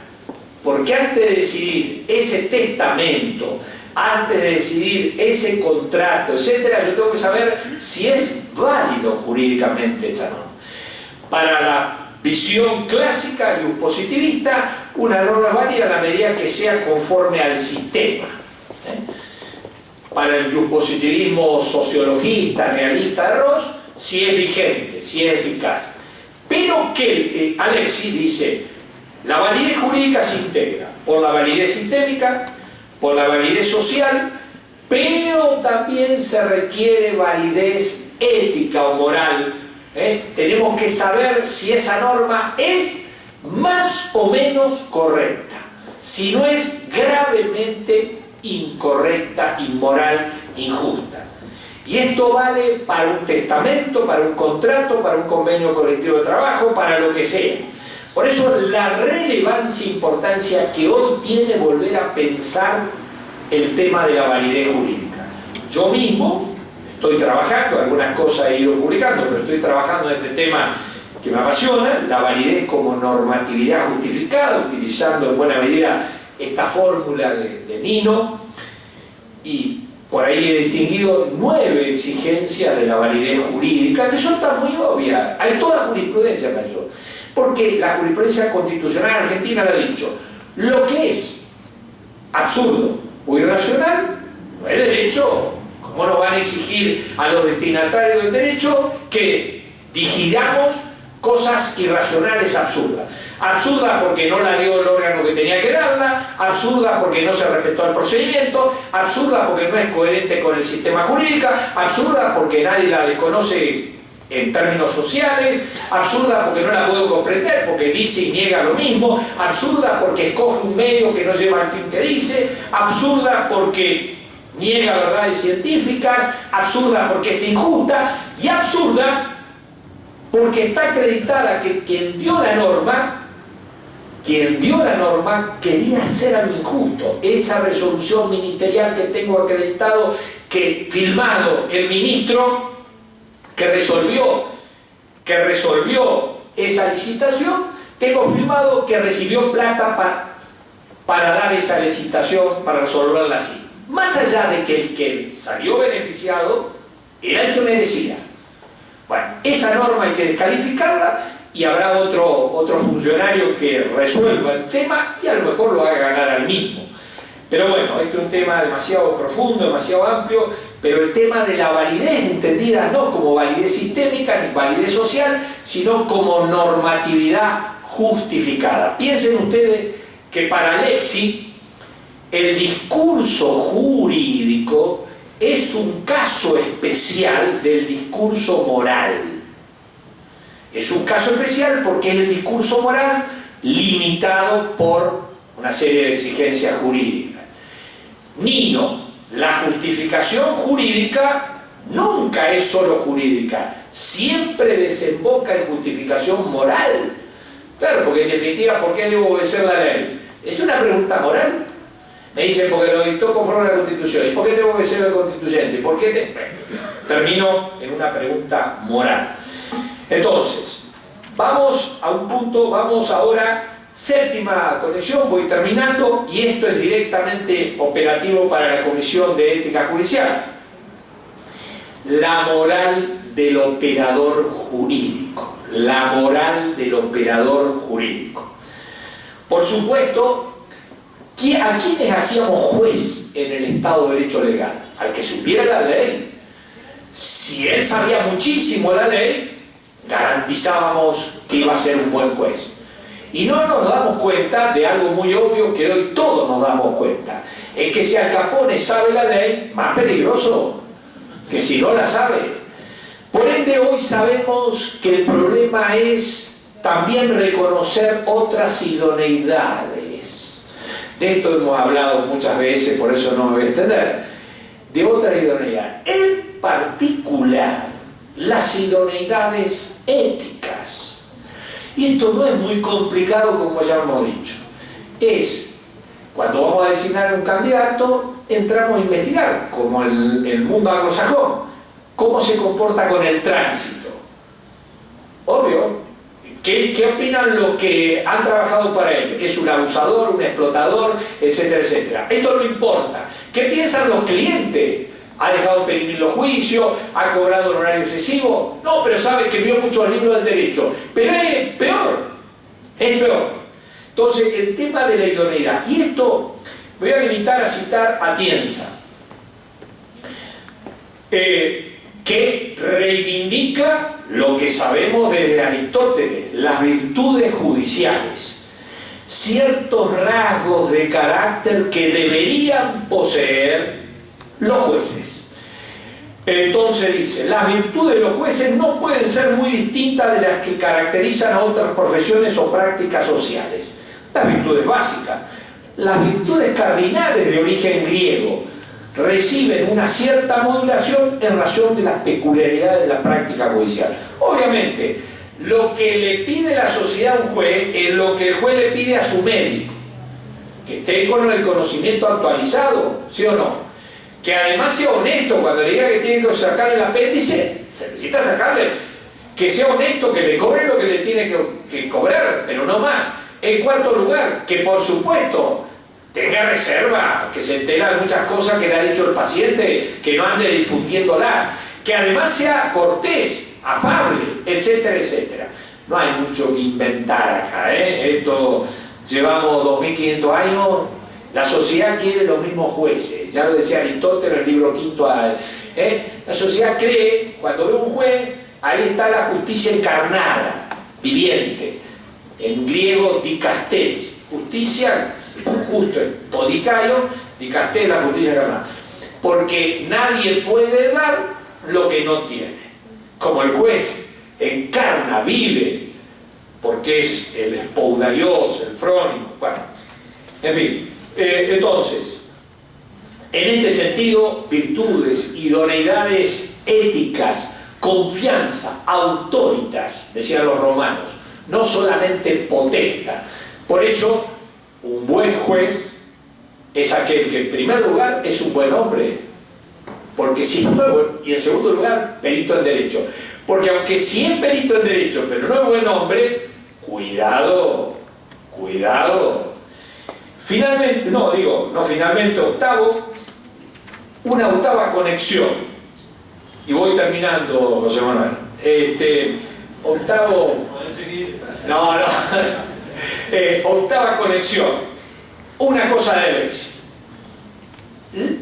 porque antes de decidir ese testamento, antes de decidir ese contrato, etcétera, yo tengo que saber si es válido jurídicamente esa norma. Para la visión clásica y positivista, una norma es válida a la medida que sea conforme al sistema. Para el positivismo sociologista, realista de Ross, si es vigente, si es eficaz. Pero que Alexis dice, la validez jurídica se integra por la validez sistémica, por la validez social, pero también se requiere validez ética o moral. Tenemos que saber si esa norma es más o menos correcta, si no es gravemente incorrecta, inmoral, injusta. Y esto vale para un testamento, para un contrato, para un convenio colectivo de trabajo, para lo que sea. Por eso la relevancia e importancia que hoy tiene volver a pensar el tema de la validez jurídica. Yo mismo estoy trabajando, algunas cosas he ido publicando, pero estoy trabajando en este tema que me apasiona, la validez como normatividad justificada, utilizando en buena medida esta fórmula de Nino, y por ahí he distinguido 9 exigencias de la validez jurídica, que son tan muy obvias. Hay toda jurisprudencia para eso, porque la jurisprudencia constitucional argentina lo ha dicho. Lo que es absurdo o irracional no es derecho. ¿Cómo nos van a exigir a los destinatarios del derecho que digiramos cosas irracionales, absurdas? Absurda porque no la dio el órgano que tenía que darla, absurda porque no se respetó el procedimiento, absurda porque no es coherente con el sistema jurídico, absurda porque nadie la desconoce en términos sociales, absurda porque no la puedo comprender, porque dice y niega lo mismo, absurda porque escoge un medio que no lleva al fin que dice, absurda porque niega verdades científicas, absurda porque es injusta, y absurda porque está acreditada que quien dio la norma quería hacer algo injusto. Esa resolución ministerial que tengo acreditado, que firmado el ministro que resolvió esa licitación, tengo firmado que recibió plata para dar esa licitación, para resolverla así. Más allá de que el que salió beneficiado era el que merecía. Bueno, esa norma hay que descalificarla y habrá otro funcionario que resuelva el tema y a lo mejor lo haga ganar al mismo. Pero bueno, este es un tema demasiado profundo, demasiado amplio, pero el tema de la validez entendida no como validez sistémica ni validez social, sino como normatividad justificada. Piensen ustedes que para Alexis el discurso jurídico es un caso especial del discurso moral. Es un caso especial porque es el discurso moral limitado por una serie de exigencias jurídicas. Nino, la justificación jurídica nunca es solo jurídica, siempre desemboca en justificación moral. Claro, porque en definitiva, ¿por qué debo obedecer la ley? ¿Es una pregunta moral? Me dicen, porque lo dictó conforme a la Constitución. ¿Y por qué tengo que ser el constituyente? ¿Por qué termino en una pregunta moral? Entonces, vamos a un punto, vamos ahora, séptima conexión, voy terminando, y esto es directamente operativo para la Comisión de Ética Judicial. La moral del operador jurídico. La moral del operador jurídico. Por supuesto, ¿a quiénes hacíamos juez en el Estado de Derecho Legal? Al que supiera la ley. Si él sabía muchísimo la ley, garantizábamos que iba a ser un buen juez. Y no nos damos cuenta de algo muy obvio que hoy todos nos damos cuenta. Es que si Al Capone sabe la ley, más peligroso que si no la sabe. Por ende, hoy sabemos que el problema es también reconocer otras idoneidades. De esto hemos hablado muchas veces, por eso no me voy a extender. De otra idoneidad. En particular, las idoneidades éticas. Y esto no es muy complicado, como ya hemos dicho. Es Cuando vamos a designar un candidato, entramos a investigar, como el mundo anglosajón, cómo se comporta con el tránsito. Obvio. ¿Qué opinan los que han trabajado para él? ¿Es un abusador, un explotador, etcétera, etcétera? Esto no importa. ¿Qué piensan los clientes? ¿Ha dejado perimir los juicios? ¿Ha cobrado honorario excesivo? No, pero sabe que vio muchos libros del derecho. Pero es peor. Es peor. Entonces, el tema de la idoneidad. Y esto, voy a limitar a citar a Tienza, que reivindica lo que sabemos desde Aristóteles, las virtudes judiciales, ciertos rasgos de carácter que deberían poseer los jueces. Entonces dice, las virtudes de los jueces no pueden ser muy distintas de las que caracterizan a otras profesiones o prácticas sociales. Las virtudes básicas, las virtudes cardinales de origen griego, reciben una cierta modulación en razón de las peculiaridades de la práctica judicial. Obviamente, lo que le pide la sociedad a un juez es lo que el juez le pide a su médico, que esté con el conocimiento actualizado, ¿sí o no? Que además sea honesto cuando le diga que tiene que sacarle el apéndice, se necesita sacarle, que sea honesto, que le cobre lo que le tiene que cobrar, pero no más. En cuarto lugar, que por supuesto tenga reserva, que se entera de muchas cosas que le ha dicho el paciente, que no ande difundiéndolas, que además sea cortés, afable, etcétera, etcétera. No hay mucho que inventar acá, Esto, llevamos 2500 años, la sociedad quiere los mismos jueces, ya lo decía Aristóteles en el libro quinto. La sociedad cree, cuando ve un juez, ahí está la justicia encarnada, viviente, en griego dikastés, justicia, justo o dicaio, dikastés, la justicia encarnada, porque nadie puede dar lo que no tiene. Como el juez encarna, vive, porque es el espoudaios, el frónimo, bueno, en fin. Entonces, en este sentido, virtudes, idoneidades éticas, confianza, autoritas, decían los romanos, no solamente potesta. Por eso, un buen juez es aquel que en primer lugar es un buen hombre, porque si no es bueno, y en segundo lugar, perito en derecho, porque aunque sí es perito en derecho, pero no es buen hombre, cuidado, cuidado. Finalmente, finalmente, octavo, una octava conexión, y voy terminando, José Manuel. Octavo, octava conexión, una cosa de leyes.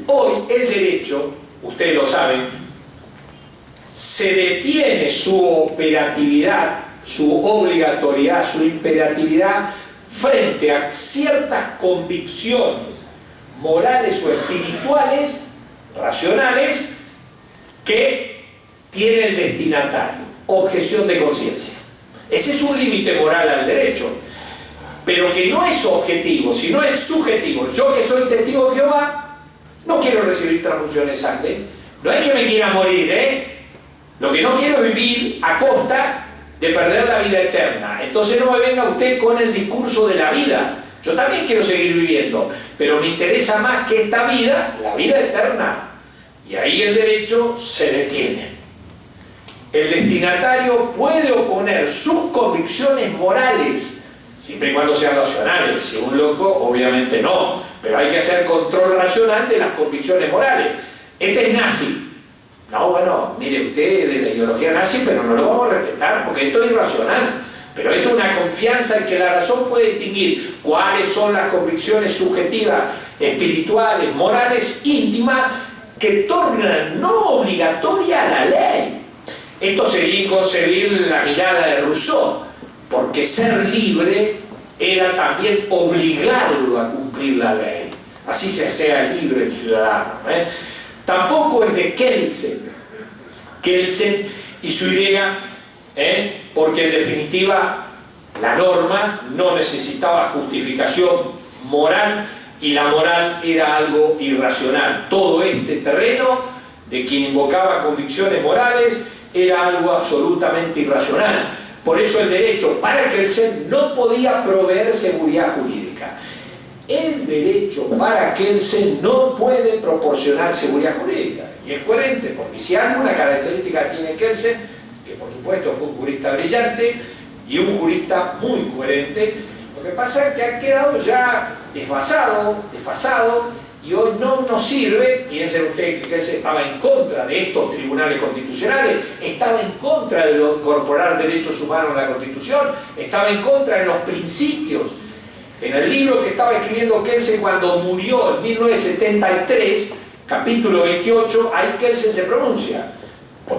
Hoy el derecho, ustedes lo saben, se detiene su operatividad, su obligatoriedad, su imperatividad frente a ciertas convicciones morales o espirituales, racionales, que tiene el destinatario. Objeción de conciencia. Ese es un límite moral al derecho, pero que no es objetivo, sino es subjetivo. Yo, que soy testigo de Jehová, no quiero recibir transfusión de sangre. No es que me quiera morir, Lo que no quiero es vivir a costa de perder la vida eterna. Entonces no me venga usted con el discurso de la vida. Yo también quiero seguir viviendo, pero me interesa más que esta vida, la vida eterna. Y ahí el derecho se detiene. El destinatario puede oponer sus convicciones morales, siempre y cuando sean racionales. Si un loco, obviamente no, pero hay que hacer control racional de las convicciones morales. Este es nazi. No, bueno, mire usted de la ideología nazi, pero no lo vamos a respetar, porque esto es irracional. Pero esto es una confianza en que la razón puede distinguir cuáles son las convicciones subjetivas, espirituales, morales, íntimas, que tornan no obligatoria la ley. Esto sería inconcebible la mirada de Rousseau, porque ser libre era también obligarlo a cumplir la ley. Así se sea libre el ciudadano. Tampoco es de Kelsen y su idea, porque en definitiva la norma no necesitaba justificación moral y la moral era algo irracional. Todo este terreno de quien invocaba convicciones morales era algo absolutamente irracional. Por eso el derecho, para Kelsen, no podía proveer seguridad jurídica. el derecho para Kelsen no puede proporcionar seguridad jurídica. Y es coherente, porque si alguna característica tiene Kelsen, que por supuesto fue un jurista brillante y un jurista muy coherente, lo que pasa es que ha quedado ya desfasado, y hoy no nos sirve. Piensen ustedes que Kelsen estaba en contra de estos tribunales constitucionales, estaba en contra de incorporar derechos humanos en la Constitución, estaba en contra de los principios. En el libro que estaba escribiendo Kelsen cuando murió en 1973, capítulo 28, ahí Kelsen se pronuncia.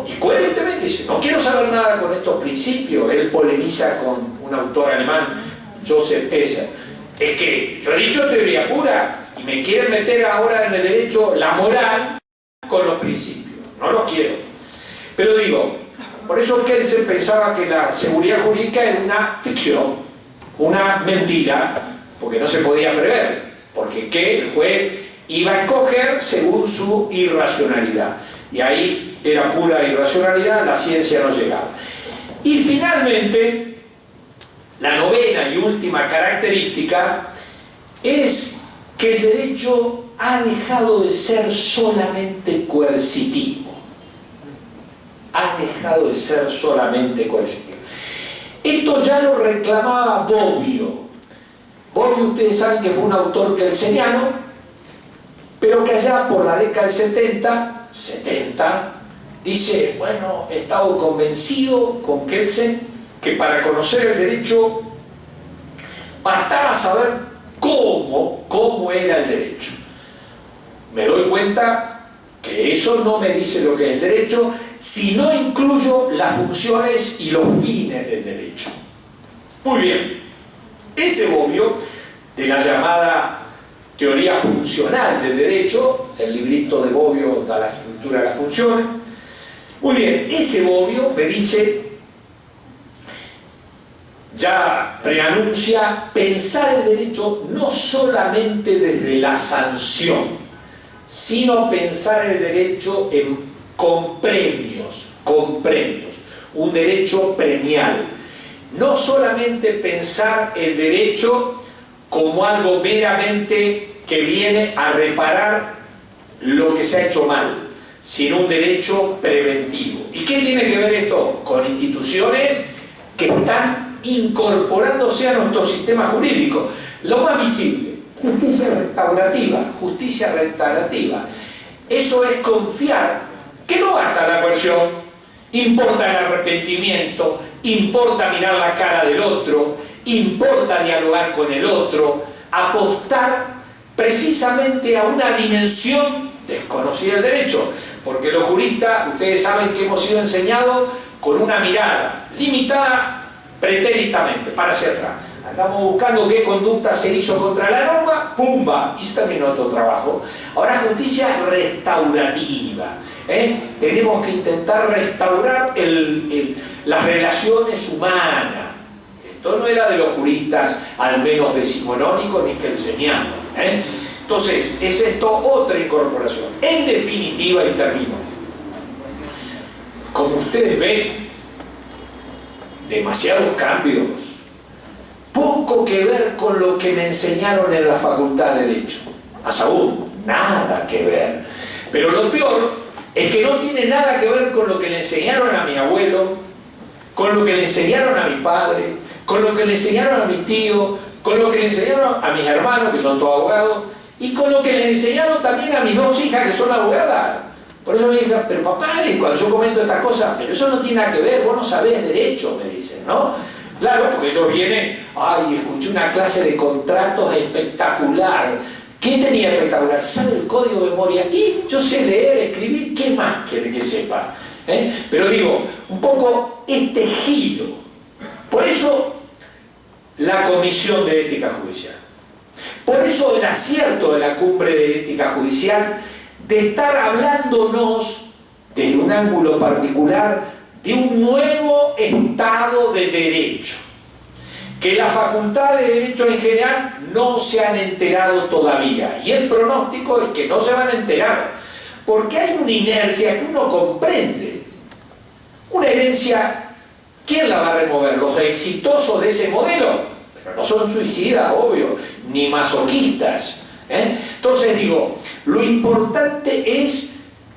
Y coherentemente dice, no quiero saber nada con estos principios. Él polemiza con un autor alemán, Joseph Esser. Es que yo he dicho teoría pura y me quieren meter ahora en el derecho la moral con los principios. No los quiero. Pero digo, por eso Kelsen pensaba que la seguridad jurídica era una ficción, una mentira, porque no se podía prever, porque que el juez iba a escoger según su irracionalidad, y ahí era pura irracionalidad, la ciencia no llegaba. Y finalmente, la novena y última característica es que el derecho ha dejado de ser solamente coercitivo. Ha dejado de ser solamente coercitivo. Esto ya lo reclamaba Bobbio. Bobbio, ustedes saben que fue un autor kelseniano, pero que allá por la década del 70, dice, bueno, he estado convencido con Kelsen que para conocer el derecho bastaba saber cómo era el derecho. Me doy cuenta que eso no me dice lo que es el derecho si no incluyo las funciones y los fines del derecho. Muy bien, ese Bobbio, de la llamada teoría funcional del derecho, el librito de Bobbio da la estructura de las funciones. Muy bien, ese Bobbio me dice, ya preanuncia, pensar el derecho no solamente desde la sanción, sino pensar el derecho con premios, un derecho premial. No solamente pensar el derecho como algo meramente que viene a reparar lo que se ha hecho mal, sino un derecho preventivo. ¿Y qué tiene que ver esto? Con instituciones que están incorporándose a nuestro sistema jurídico. Lo más visible, justicia restaurativa. Eso es confiar que no basta la coerción, importa el arrepentimiento, importa mirar la cara del otro, importa dialogar con el otro, apostar precisamente a una dimensión desconocida del derecho, porque los juristas, ustedes saben que hemos sido enseñados con una mirada limitada pretéritamente, para hacia atrás. Andamos buscando qué conducta se hizo contra la norma, ¡pumba! Y se terminó todo trabajo. Ahora justicia restaurativa. Tenemos que intentar restaurar las relaciones humanas. Esto no era de los juristas, al menos decimonónicos ni kelsenianos. Entonces, es esto otra incorporación. En definitiva, y termino, como ustedes ven, demasiados cambios, poco que ver con lo que me enseñaron en la Facultad de Derecho. Más aún, nada que ver. Pero lo peor es que no tiene nada que ver con lo que le enseñaron a mi abuelo, con lo que le enseñaron a mi padre, con lo que le enseñaron a mi tío, con lo que le enseñaron a mis hermanos, que son todos abogados, y con lo que le enseñaron también a mis dos hijas, que son abogadas. Por eso me dicen, pero papá, cuando yo comento estas cosas, pero eso no tiene nada que ver, vos no sabés derecho, me dicen, ¿no? Claro, porque ellos vienen, ay, escuché una clase de contratos espectacular. ¿Qué tenía espectacular? ¿Sabe el código de memoria? Y yo sé leer, escribir, ¿qué más quiere que sepa? Pero digo, un poco este giro. Por eso la Comisión de Ética Judicial. Por eso el acierto de la Cumbre de Ética Judicial de estar hablándonos desde un ángulo particular de un nuevo Estado de Derecho, que la Facultad de Derecho en general no se han enterado todavía, y el pronóstico es que no se van a enterar, porque hay una inercia que uno comprende, una herencia. ¿Quién la va a remover? ¿Los exitosos de ese modelo? pero no son suicidas, obvio, ni masoquistas. Entonces digo, lo importante es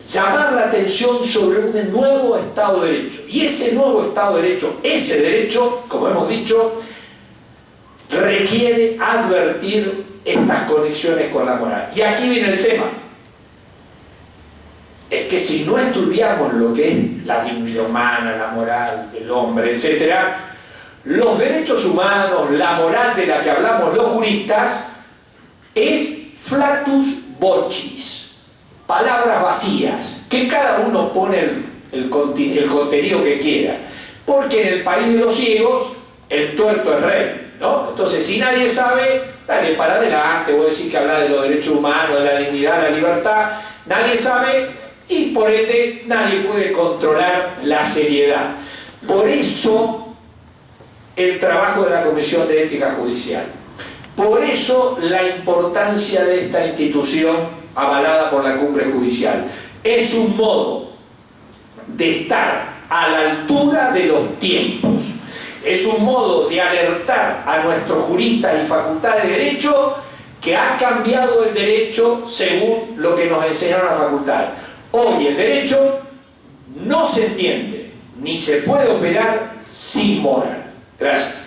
llamar la atención sobre un nuevo Estado de Derecho. Y ese nuevo Estado de Derecho, ese derecho, como hemos dicho, requiere advertir estas conexiones con la moral. Y aquí viene el tema. Es que si no estudiamos lo que es la dignidad humana, la moral del hombre, etc., los derechos humanos, la moral de la que hablamos los juristas, es flatus vocis, palabras vacías, que cada uno pone el contenido que quiera, porque en el país de los ciegos el tuerto es rey, ¿no? Entonces, si nadie sabe, dale para adelante, vos decís que habla de los derechos humanos, de la dignidad, la libertad, nadie sabe y por ende nadie puede controlar la seriedad. Por eso el trabajo de la Comisión de Ética Judicial. Por eso la importancia de esta institución avalada por la Cumbre Judicial. Es un modo de estar a la altura de los tiempos. Es un modo de alertar a nuestros juristas y facultades de Derecho que ha cambiado el derecho según lo que nos enseñaron a la facultad. Hoy el derecho no se entiende ni se puede operar sin moral. Gracias.